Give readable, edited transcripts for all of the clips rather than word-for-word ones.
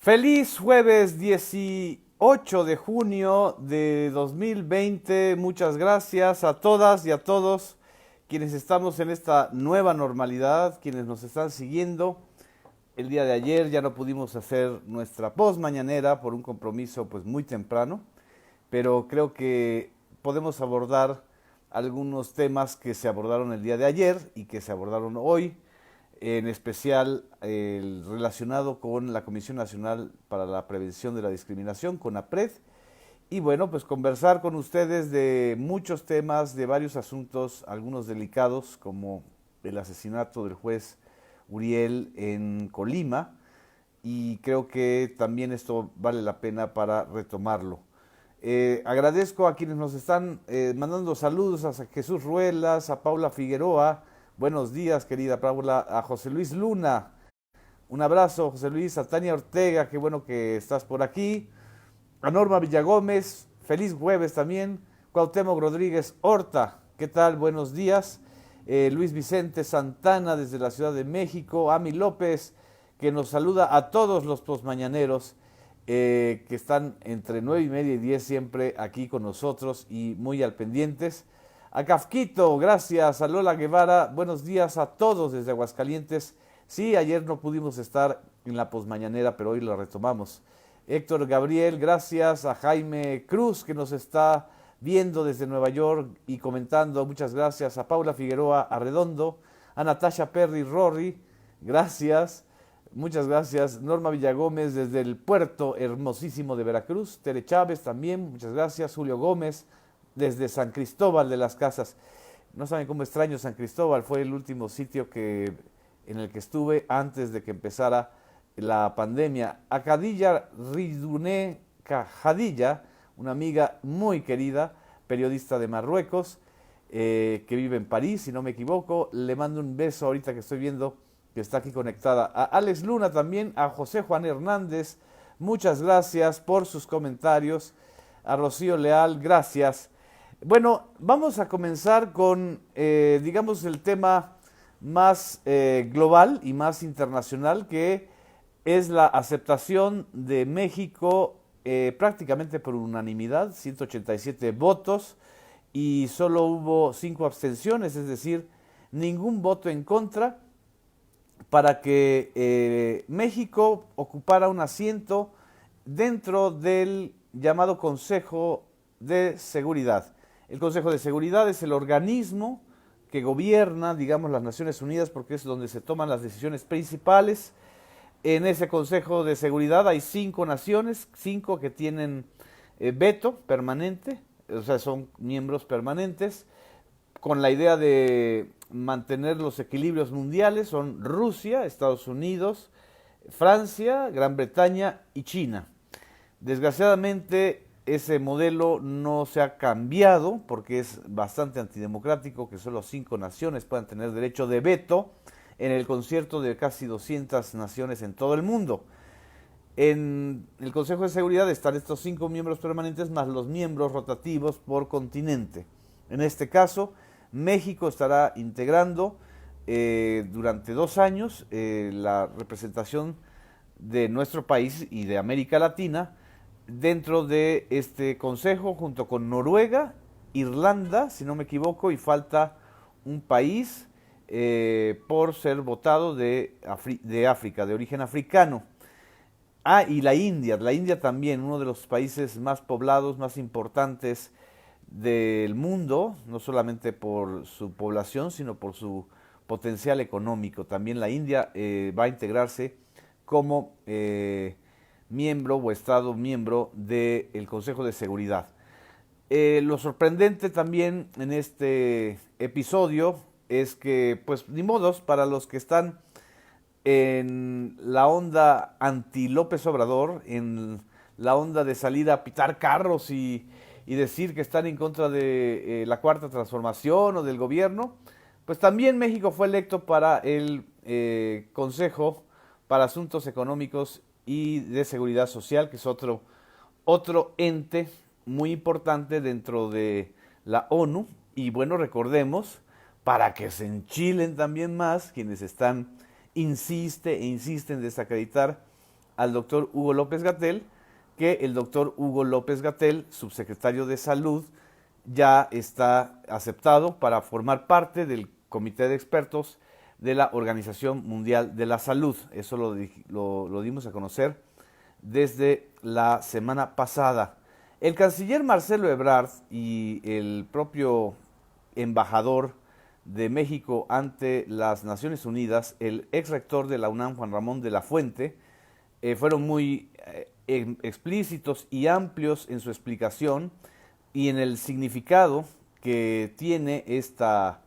Feliz jueves 18 de junio de 2020. Muchas gracias a todas y a todos quienes estamos en esta nueva normalidad, quienes nos están siguiendo. El día de ayer ya no pudimos hacer nuestra post mañanera por un compromiso pues muy temprano, pero creo que podemos abordar algunos temas que se abordaron el día de ayer y que se abordaron hoy, en especial el relacionado con la Comisión Nacional para la Prevención de la Discriminación, CONAPRED, y bueno, pues conversar con ustedes de muchos temas, de varios asuntos, algunos delicados, como el asesinato del juez Uriel en Colima, y creo que también esto vale la pena para retomarlo. Agradezco a quienes nos están mandando saludos, a Jesús Ruelas, a Paula Figueroa. Buenos días, querida Paula, a José Luis Luna. Un abrazo, José Luis, a Tania Ortega, qué bueno que estás por aquí. A Norma Villagómez, feliz jueves también. Cuauhtémoc Rodríguez Horta, ¿qué tal? Buenos días. Luis Vicente Santana desde la Ciudad de México. Ami López, que nos saluda a todos los posmañaneros que están entre 9:30 y 10 siempre aquí con nosotros y muy al pendientes. A Kafkito, gracias. A Lola Guevara, buenos días a todos desde Aguascalientes. Sí, ayer no pudimos estar en la posmañanera, pero hoy lo retomamos. Héctor Gabriel, gracias. A Jaime Cruz, que nos está viendo desde Nueva York y comentando, muchas gracias. A Paula Figueroa Arredondo, a Natasha Perry Rory, gracias. Muchas gracias. Norma Villagómez desde el puerto hermosísimo de Veracruz. Tere Chávez también, muchas gracias. Julio Gómez desde San Cristóbal de las Casas. No saben cómo extraño San Cristóbal, fue el último sitio en el que estuve antes de que empezara la pandemia. A Khadija Riduné Cajadilla, una amiga muy querida, periodista de Marruecos, que vive en París, si no me equivoco. Le mando un beso ahorita que estoy viendo que está aquí conectada. A Alex Luna también, a José Juan Hernández, muchas gracias por sus comentarios. A Rocío Leal, gracias. Bueno, vamos a comenzar con, digamos, el tema más global y más internacional, que es la aceptación de México prácticamente por unanimidad, 187 votos, y solo hubo 5 abstenciones, es decir, ningún voto en contra, para que México ocupara un asiento dentro del llamado Consejo de Seguridad. El Consejo de Seguridad es el organismo que gobierna, digamos, las Naciones Unidas, porque es donde se toman las decisiones principales. En ese Consejo de Seguridad hay 5 naciones, 5 que tienen veto permanente, o sea, son miembros permanentes, con la idea de mantener los equilibrios mundiales. Son Rusia, Estados Unidos, Francia, Gran Bretaña y China. Desgraciadamente ese modelo no se ha cambiado porque es bastante antidemocrático que solo 5 naciones puedan tener derecho de veto en el concierto de casi 200 naciones en todo el mundo. En el Consejo de Seguridad están estos 5 miembros permanentes más los miembros rotativos por continente. En este caso, México estará integrando durante 2 años la representación de nuestro país y de América Latina dentro de este consejo, junto con Noruega, Irlanda, si no me equivoco, y falta un país por ser votado de África, de origen africano. Ah, y la India también, uno de los países más poblados, más importantes del mundo, no solamente por su población, sino por su potencial económico. También la India va a integrarse como miembro o Estado miembro del Consejo de Seguridad. Lo sorprendente también en este episodio es que, pues, ni modos, para los que están en la onda anti López Obrador, en la onda de salir a pitar carros y decir que están en contra de la Cuarta Transformación o del gobierno, pues también México fue electo para el Consejo para Asuntos Económicos y de Seguridad Social, que es otro ente muy importante dentro de la ONU. Y bueno, recordemos, para que se enchilen también más quienes están insisten en desacreditar al doctor Hugo López-Gatell, que el doctor Hugo López-Gatell, subsecretario de Salud, ya está aceptado para formar parte del comité de expertos de la Organización Mundial de la Salud. Eso lo dimos a conocer desde la semana pasada. El canciller Marcelo Ebrard y el propio embajador de México ante las Naciones Unidas, el ex rector de la UNAM, Juan Ramón de la Fuente, fueron muy explícitos y amplios en su explicación y en el significado que tiene esta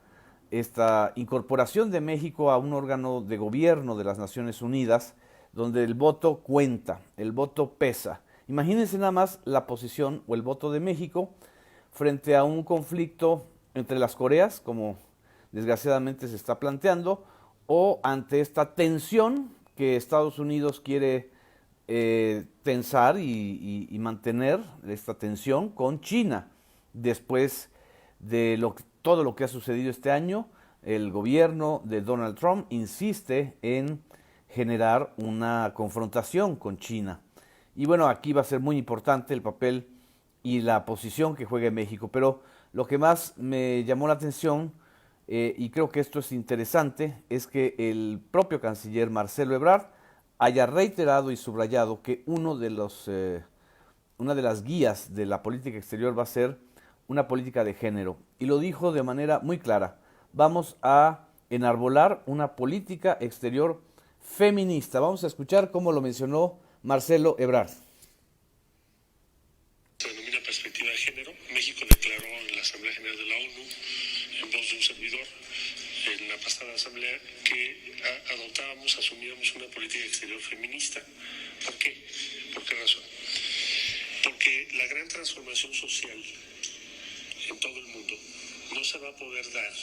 incorporación de México a un órgano de gobierno de las Naciones Unidas, donde el voto cuenta, el voto pesa. Imagínense nada más la posición o el voto de México frente a un conflicto entre las Coreas, como desgraciadamente se está planteando, o ante esta tensión que Estados Unidos quiere tensar y mantener esta tensión con China. Después de todo lo que ha sucedido este año, el gobierno de Donald Trump insiste en generar una confrontación con China. Y bueno, aquí va a ser muy importante el papel y la posición que juegue México. Pero lo que más me llamó la atención, y creo que esto es interesante, es que el propio canciller Marcelo Ebrard haya reiterado y subrayado que una de las guías de la política exterior va a ser una política de género. Y lo dijo de manera muy clara: vamos a enarbolar una política exterior feminista. Vamos a escuchar cómo lo mencionó Marcelo Ebrard. Se denomina perspectiva de género. México declaró en la Asamblea General de la ONU, en voz de un servidor, en la pasada asamblea, que asumíamos una política exterior feminista. ¿Por qué? ¿Por qué razón? Porque la gran transformación social en todo el mundo no se va a poder dar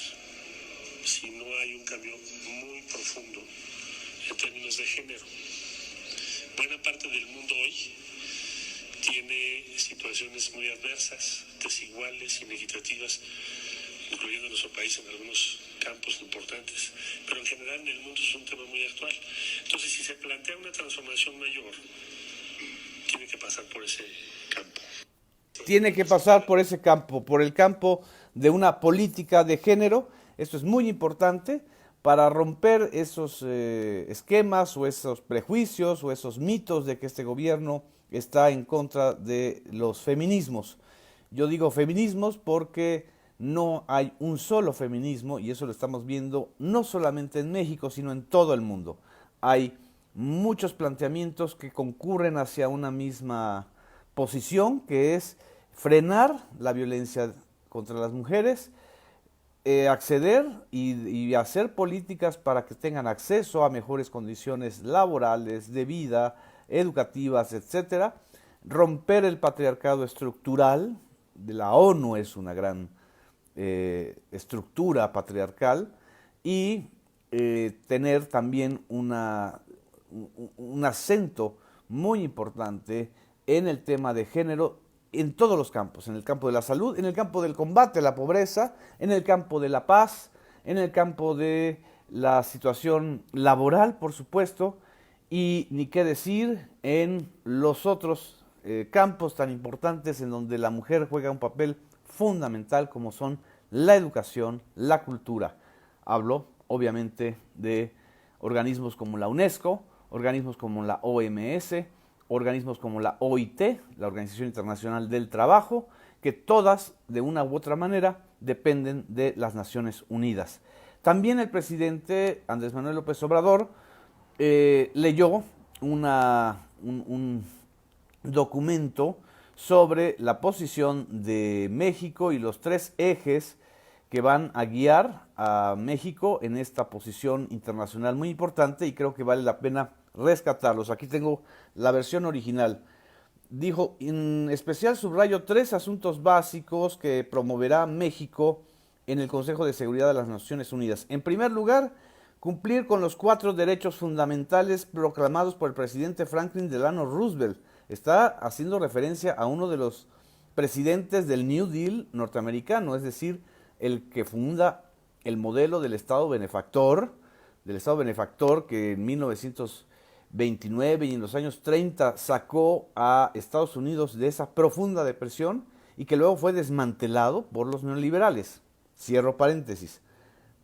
si no hay un cambio muy profundo en términos de género. Buena parte del mundo hoy tiene situaciones muy adversas, desiguales, inequitativas, incluyendo nuestro país en algunos campos importantes, pero en general en el mundo es un tema muy actual. Entonces, si se plantea una transformación mayor, tiene que pasar por ese campo. Tiene que pasar por ese campo, por el campo de una política de género. Esto es muy importante para romper esos esquemas o esos prejuicios o esos mitos de que este gobierno está en contra de los feminismos. Yo digo feminismos porque no hay un solo feminismo, y eso lo estamos viendo no solamente en México, sino en todo el mundo. Hay muchos planteamientos que concurren hacia una misma posición, que es frenar la violencia contra las mujeres, acceder y hacer políticas para que tengan acceso a mejores condiciones laborales, de vida, educativas, etcétera. Romper el patriarcado estructural. De la ONU es una gran estructura patriarcal, y tener también un acento muy importante en el tema de género en todos los campos: en el campo de la salud, en el campo del combate a la pobreza, en el campo de la paz, en el campo de la situación laboral, por supuesto, y ni qué decir en los otros campos tan importantes en donde la mujer juega un papel fundamental, como son la educación, la cultura. Hablo, obviamente, de organismos como la UNESCO, organismos como la OMS, organismos como la OIT, la Organización Internacional del Trabajo, que todas, de una u otra manera, dependen de las Naciones Unidas. También el presidente Andrés Manuel López Obrador leyó un documento sobre la posición de México y los 3 ejes que van a guiar a México en esta posición internacional muy importante, y creo que vale la pena rescatarlos. Aquí tengo la versión original. Dijo: en especial subrayo 3 asuntos básicos que promoverá México en el Consejo de Seguridad de las Naciones Unidas. En primer lugar, cumplir con los 4 derechos fundamentales proclamados por el presidente Franklin Delano Roosevelt. Está haciendo referencia a uno de los presidentes del New Deal norteamericano, es decir, el que funda el modelo del Estado benefactor que en 1900 29 y en los años 30 sacó a Estados Unidos de esa profunda depresión y que luego fue desmantelado por los neoliberales. Cierro paréntesis.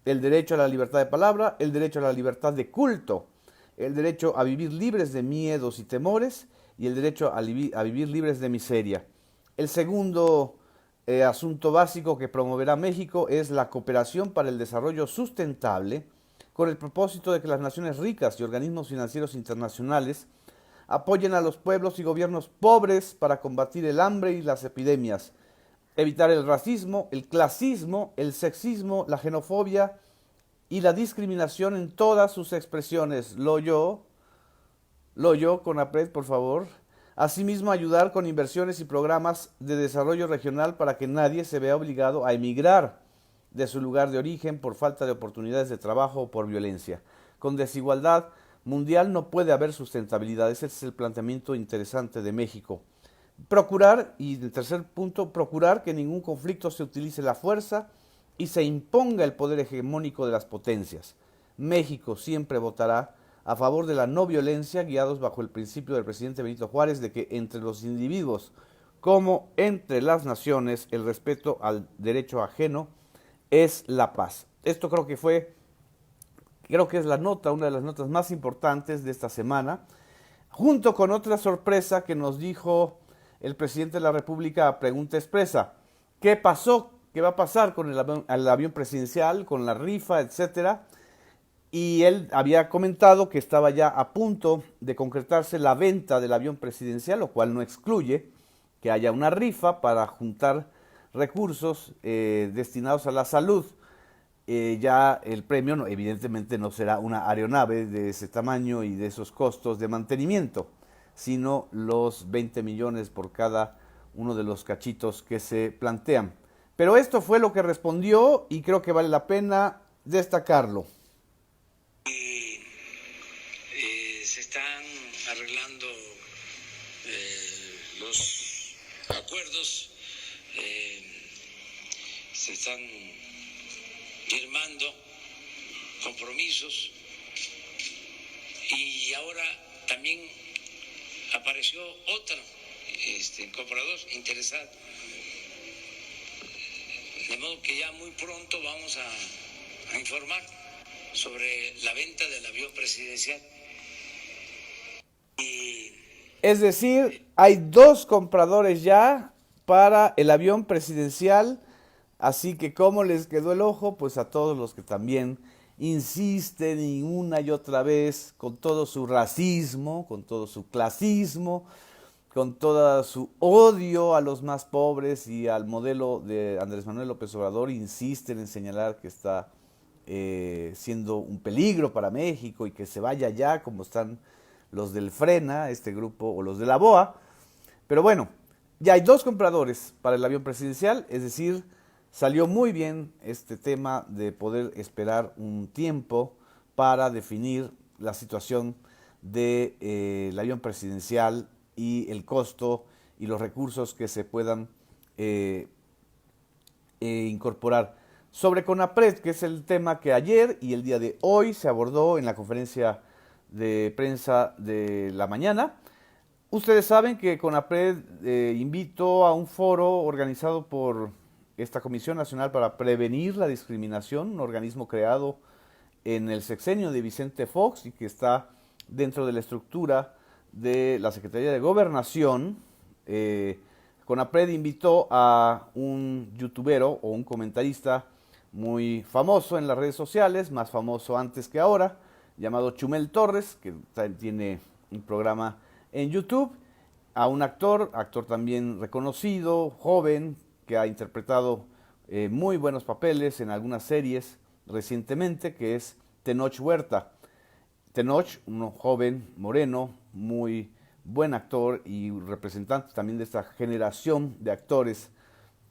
El derecho a la libertad de palabra, el derecho a la libertad de culto, el derecho a vivir libres de miedos y temores y el derecho a vivir libres de miseria. El segundo asunto básico que promoverá México es la cooperación para el desarrollo sustentable con el propósito de que las naciones ricas y organismos financieros internacionales apoyen a los pueblos y gobiernos pobres para combatir el hambre y las epidemias, evitar el racismo, el clasismo, el sexismo, la xenofobia y la discriminación en todas sus expresiones. Lo yo, CONAPRED, por favor. Asimismo, ayudar con inversiones y programas de desarrollo regional para que nadie se vea obligado a emigrar de su lugar de origen por falta de oportunidades de trabajo o por violencia. Con desigualdad mundial no puede haber sustentabilidad. Ese es el planteamiento interesante de México. Procurar, y el tercer punto, procurar que en ningún conflicto se utilice la fuerza y se imponga el poder hegemónico de las potencias. México siempre votará a favor de la no violencia, guiados bajo el principio del presidente Benito Juárez de que entre los individuos como entre las naciones el respeto al derecho ajeno es la paz. Esto creo que es la nota, una de las notas más importantes de esta semana, junto con otra sorpresa que nos dijo el presidente de la República a pregunta expresa. ¿Qué pasó? ¿Qué va a pasar con el avión presidencial, con la rifa, etcétera? Y él había comentado que estaba ya a punto de concretarse la venta del avión presidencial, lo cual no excluye que haya una rifa para juntar recursos destinados a la salud. Ya el premio evidentemente no será una aeronave de ese tamaño y de esos costos de mantenimiento, sino los 20 millones por cada uno de los cachitos que se plantean. Pero esto fue lo que respondió y creo que vale la pena destacarlo. Se están arreglando los acuerdos, se están firmando compromisos y ahora también apareció otro comprador interesado, de modo que ya muy pronto vamos a informar sobre la venta del avión presidencial. Es decir, hay 2 compradores ya para el avión presidencial, así que ¿cómo les quedó el ojo? Pues a todos los que también insisten y una y otra vez con todo su racismo, con todo su clasismo, con todo su odio a los más pobres y al modelo de Andrés Manuel López Obrador, insisten en señalar que está siendo un peligro para México y que se vaya ya, como están los del Frena, este grupo, o los de la BOA. Pero bueno, ya hay 2 compradores para el avión presidencial, es decir, salió muy bien este tema de poder esperar un tiempo para definir la situación del avión presidencial y el costo y los recursos que se puedan incorporar. Sobre CONAPRED, que es el tema que ayer y el día de hoy se abordó en la conferencia de prensa de la mañana. Ustedes saben que CONAPRED invitó a un foro organizado por esta Comisión Nacional para Prevenir la Discriminación, un organismo creado en el sexenio de Vicente Fox y que está dentro de la estructura de la Secretaría de Gobernación. CONAPRED invitó a un youtubero o un comentarista muy famoso en las redes sociales, más famoso antes que ahora, llamado Chumel Torres, que tiene un programa en YouTube, a un actor también reconocido, joven, que ha interpretado muy buenos papeles en algunas series recientemente, que es Tenoch Huerta. Tenoch, un joven moreno, muy buen actor y representante también de esta generación de actores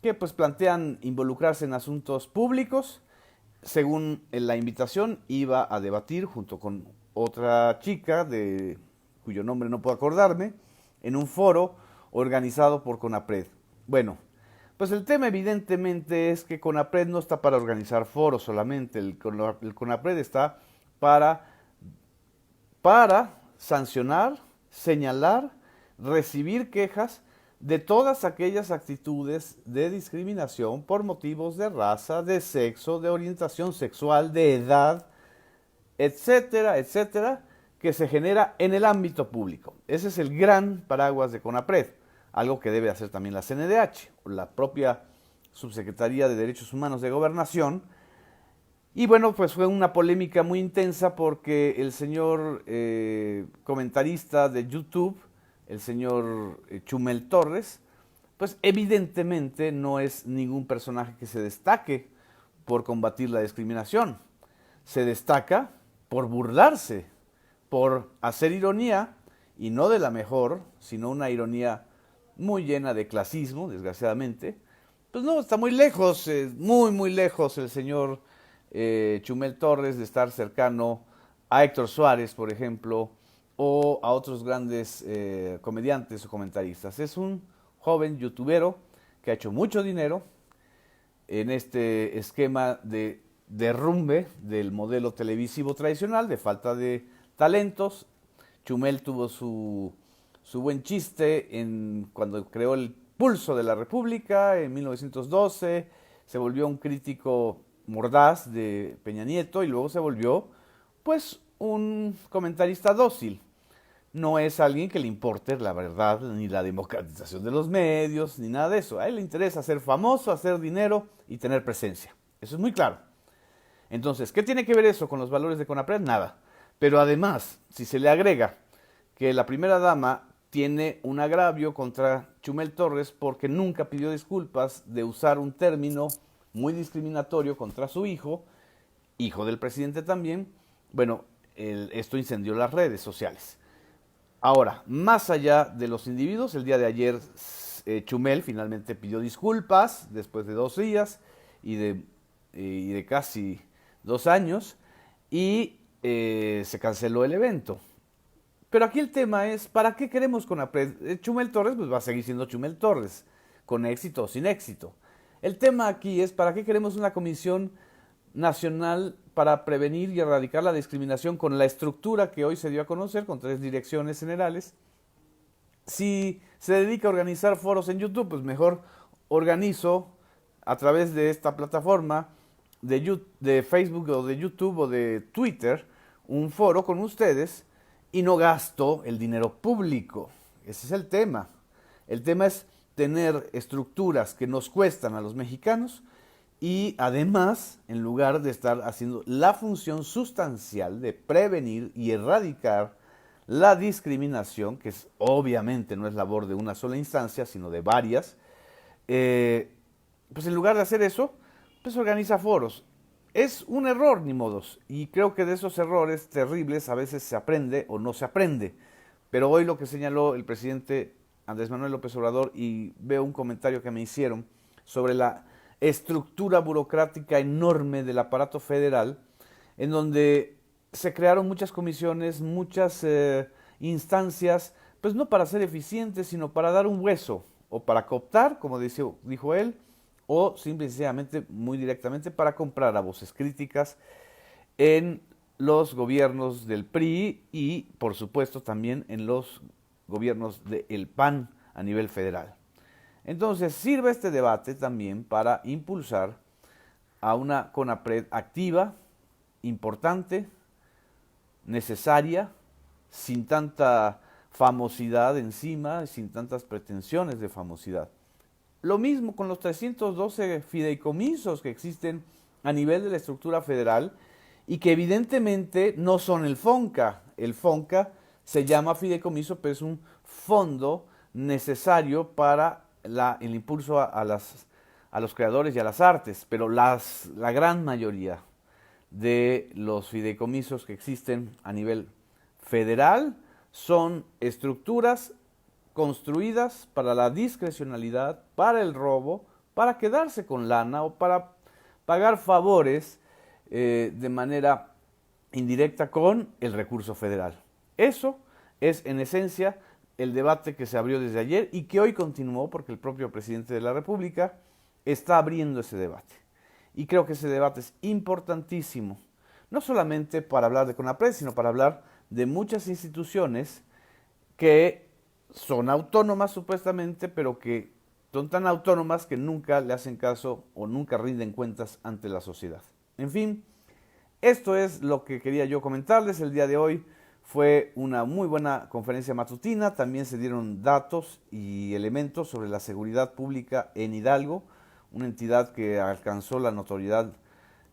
que pues plantean involucrarse en asuntos públicos. Según la invitación, iba a debatir junto con otra chica cuyo nombre no puedo acordarme, en un foro organizado por CONAPRED. Bueno, pues el tema evidentemente es que CONAPRED no está para organizar foros solamente, el CONAPRED está para sancionar, señalar, recibir quejas de todas aquellas actitudes de discriminación por motivos de raza, de sexo, de orientación sexual, de edad, etcétera, etcétera, que se genera en el ámbito público. Ese es el gran paraguas de CONAPRED, algo que debe hacer también la CNDH, la propia Subsecretaría de Derechos Humanos de Gobernación. Y bueno, pues fue una polémica muy intensa porque el señor comentarista de YouTube, el señor Chumel Torres, pues evidentemente no es ningún personaje que se destaque por combatir la discriminación. Se destaca por burlarse, por hacer ironía, y no de la mejor, sino una ironía muy llena de clasismo, desgraciadamente. Pues no, está muy lejos, muy lejos el señor Chumel Torres de estar cercano a Héctor Suárez, por ejemplo, o a otros grandes comediantes o comentaristas. Es un joven youtubero que ha hecho mucho dinero en este esquema de derrumbe del modelo televisivo tradicional, de falta de talentos. Chumel tuvo su buen chiste cuando creó el Pulso de la República en 1912, se volvió un crítico mordaz de Peña Nieto y luego se volvió pues un comentarista dócil. No es alguien que le importe la verdad ni la democratización de los medios ni nada de eso. A él le interesa ser famoso, hacer dinero y tener presencia. Eso es muy claro. Entonces, ¿qué tiene que ver eso con los valores de CONAPRED? Nada. Pero además, si se le agrega que la primera dama tiene un agravio contra Chumel Torres porque nunca pidió disculpas de usar un término muy discriminatorio contra su hijo del presidente también, bueno, esto incendió las redes sociales. Ahora, más allá de los individuos, el día de ayer Chumel finalmente pidió disculpas después de 2 días y de casi 2 años y se canceló el evento. Pero aquí el tema es, ¿para qué queremos CONAPRED? Chumel Torres pues va a seguir siendo Chumel Torres, con éxito o sin éxito. El tema aquí es, ¿para qué queremos una comisión nacional para prevenir y erradicar la discriminación con la estructura que hoy se dio a conocer, con 3 direcciones generales? Si se dedica a organizar foros en YouTube, pues mejor organizo a través de esta plataforma de Facebook o de YouTube o de Twitter un foro con ustedes y no gasto el dinero público. Ese es el tema. El tema es tener estructuras que nos cuestan a los mexicanos y además, en lugar de estar haciendo la función sustancial de prevenir y erradicar la discriminación, que obviamente no es labor de una sola instancia, sino de varias, pues en lugar de hacer eso, pues organiza foros. Es un error, ni modos, y creo que de esos errores terribles a veces se aprende o no se aprende. Pero hoy lo que señaló el presidente Andrés Manuel López Obrador, y veo un comentario que me hicieron sobre la estructura burocrática enorme del aparato federal, en donde se crearon muchas comisiones, muchas instancias, pues no para ser eficientes, sino para dar un hueso, o para cooptar, como dijo él, o simple y sencillamente, muy directamente, para comprar a voces críticas en los gobiernos del PRI y, por supuesto, también en los gobiernos del PAN a nivel federal. Entonces, sirve este debate también para impulsar a una CONAPRED activa, importante, necesaria, sin tanta famosidad encima, sin tantas pretensiones de famosidad. Lo mismo con los 312 fideicomisos que existen a nivel de la estructura federal y que evidentemente no son el FONCA. El FONCA se llama fideicomiso, pero es un fondo necesario para el impulso a los creadores y a las artes, pero la gran mayoría de los fideicomisos que existen a nivel federal son estructuras construidas para la discrecionalidad, para el robo, para quedarse con lana o para pagar favores de manera indirecta con el recurso federal. Eso es en esencia el debate que se abrió desde ayer y que hoy continuó porque el propio presidente de la República está abriendo ese debate. Y creo que ese debate es importantísimo, no solamente para hablar de CONAPRED, sino para hablar de muchas instituciones que son autónomas supuestamente, pero que son tan autónomas que nunca le hacen caso o nunca rinden cuentas ante la sociedad. En fin, esto es lo que quería yo comentarles el día de hoy. Fue una muy buena conferencia matutina, también se dieron datos y elementos sobre la seguridad pública en Hidalgo, una entidad que alcanzó la notoriedad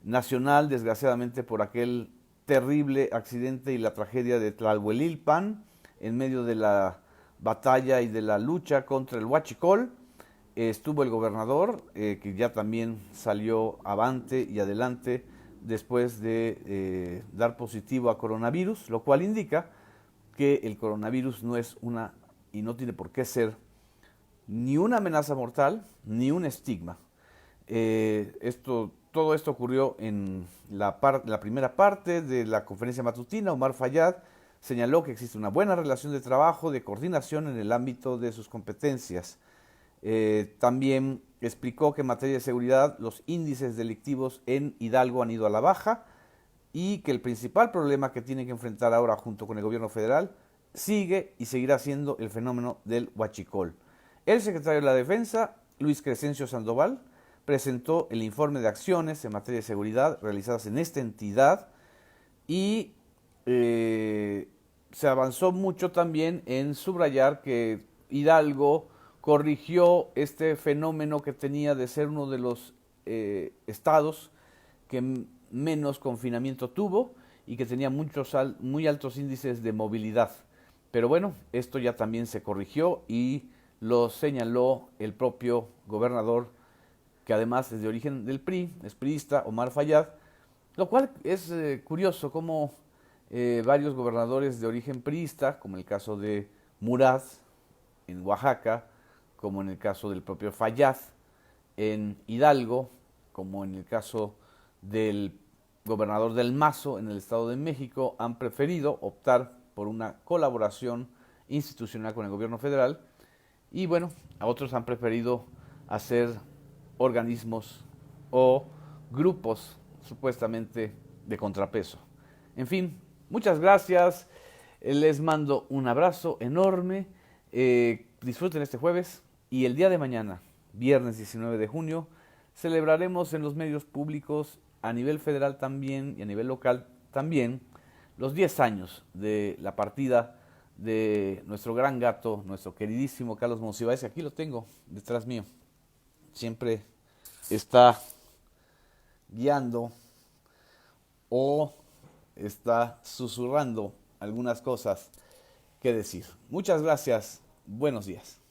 nacional, desgraciadamente, por aquel terrible accidente y la tragedia de Tlalhuelilpan, en medio de la batalla y de la lucha contra el huachicol. Estuvo el gobernador, que ya también salió avante y adelante después de dar positivo a coronavirus, lo cual indica que el coronavirus no es una, y no tiene por qué ser, ni una amenaza mortal, ni un estigma. Todo esto ocurrió en la primera parte de la conferencia matutina. Omar Fayad señaló que existe una buena relación de trabajo, de coordinación en el ámbito de sus competencias. También explicó que en materia de seguridad los índices delictivos en Hidalgo han ido a la baja y que el principal problema que tiene que enfrentar ahora junto con el gobierno federal sigue y seguirá siendo el fenómeno del huachicol. El secretario de la Defensa, Luis Crescencio Sandoval, presentó el informe de acciones en materia de seguridad realizadas en esta entidad y se avanzó mucho también en subrayar que Hidalgo corrigió este fenómeno que tenía de ser uno de los estados que menos confinamiento tuvo y que tenía muy altos índices de movilidad. Pero bueno, esto ya también se corrigió y lo señaló el propio gobernador, que además es de origen del PRI, es priista, Omar Fayad, lo cual es curioso cómo varios gobernadores de origen priista, como el caso de Murad en Oaxaca, como en el caso del propio Fayad en Hidalgo, como en el caso del gobernador del Mazo en el Estado de México, han preferido optar por una colaboración institucional con el gobierno federal y bueno, a otros han preferido hacer organismos o grupos supuestamente de contrapeso. En fin, muchas gracias, les mando un abrazo enorme, disfruten este jueves y el día de mañana, viernes 19 de junio, celebraremos en los medios públicos a nivel federal también y a nivel local también los 10 años de la partida de nuestro gran gato, nuestro queridísimo Carlos Monsiváis. Aquí lo tengo detrás mío, siempre está guiando o está susurrando algunas cosas que decir. Muchas gracias, buenos días.